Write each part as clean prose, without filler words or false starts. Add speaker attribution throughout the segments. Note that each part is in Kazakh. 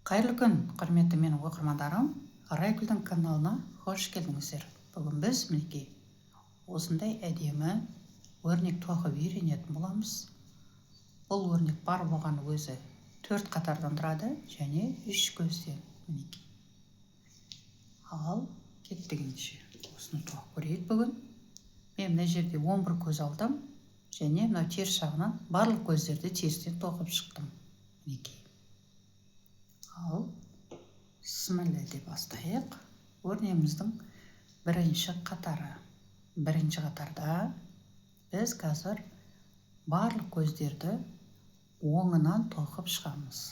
Speaker 1: Қайырлы күн, құрметті менің оқырмандарым. Райгүлдің каналына қош келдіңіздер. Бүгін біз мінекей осындай әдемі өрнек тоқып үйренетін боламыз. Бұл өрнек бар болған өзі 4 қатардан тұрады және 3 көзден мінекей. Ал кеттігенше осыны тоқып көрейік бүгін. Мен мына жерде 11 көз алдым және мына теріс жағынан барлық көздерді терістен тоқып шықтым. Мінекей. Ал бисмилля деп бастайық. Өрнегіміздің бірінші қатары. Бірінші қатарда біз қазір барлық көздерді оңынан тоқып шығамыз.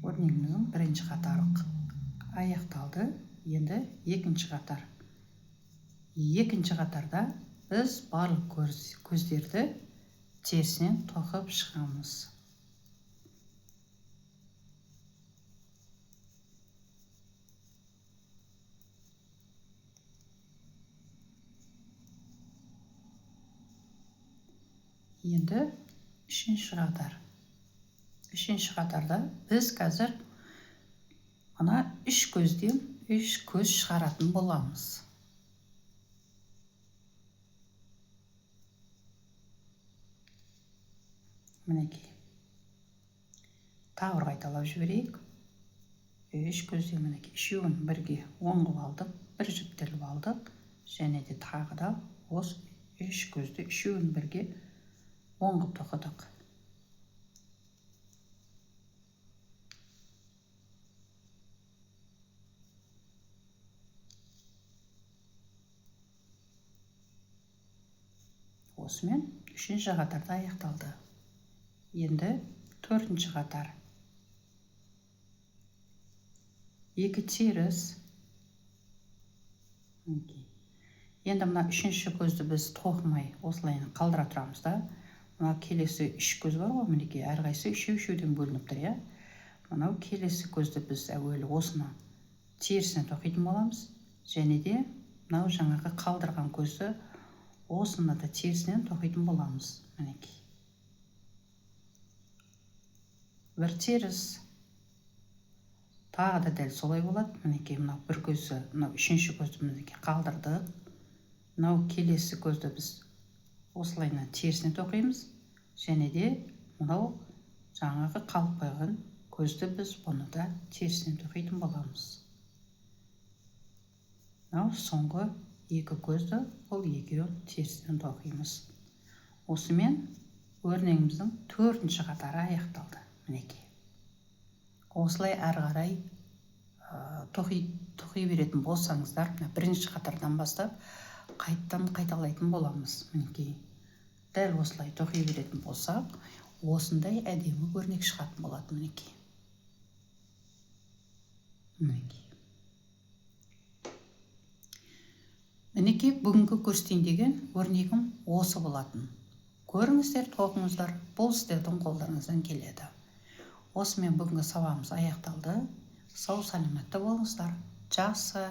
Speaker 1: Өрнегіміздің бірінші қатары аяқталды. Енді екінші қатар. Екінші қатарда біз барлық көздерді терісінен тоқып шығамыз. Енді үшінші қатар. Үшінші қатарда біз қазір ана 3 көзден 3 көз шығаратын боламыз. Мінекей. Тағы бір қайталап жіберейік. 3 көзден мінекей. Үшеуін бірге оң қылып алдық, бір жіптеліп алдық, және де тағы да осы 3 көзді үшеуін бірге оң қылып тоқыдық. Осымен 3-ші қатарда аяқталды. Енді 4-ші қатар. 2 теріс. Енді мына 3-ші көзді біз тоқымай осылайын қалдыра тұрамыз да. Мына келесі 3 көз бар ғой, мінекей әрқайсысы үшеуден бөлініп тұр, иә. Мынау келесі көзді біз әуелі осыны терісіне тоқитын боламыз, және де мынау жаңағы қалдырған көзді осыны да терісінен тоқитын боламыз. Мінекей. Бір теріс. Тағы да дәл солай болады. Мінекей мынау бір көзі, мынау 3-ші көзді мінекей қалдырдық. Мынау келесі көзді біз осылайынан терісіне тоқимыз, және де мынау жаңағы қалып қойған көзді біз бұны да терісінен тоқитын боламыз. Мынау соңғы 2 көзді бұл екеуін терісінен тоқимыз. Осымен өрнегіміздің 4-ші қатары аяқталды. Мінекей. Осылай әрі қарай тоқи беретін болсаңыздар, 1-ші қатардан бастап қайттан қайталайтын боламыз. Мінекей. Дәл осылай тоқи беретін болсақ, осындай әдемі өрнек шығатын болады. Мінекей. Мінекей. Мінекей бүгінгі көрсетейін деген өрнегім осы болатын. Көріңіздер, тоқыңыздар, бұл сіздердің қолдарыңыздан келеді. Осымен бүгінгі сабағымыз аяқталды. Сау саламатта болыңыздар. Жақсы.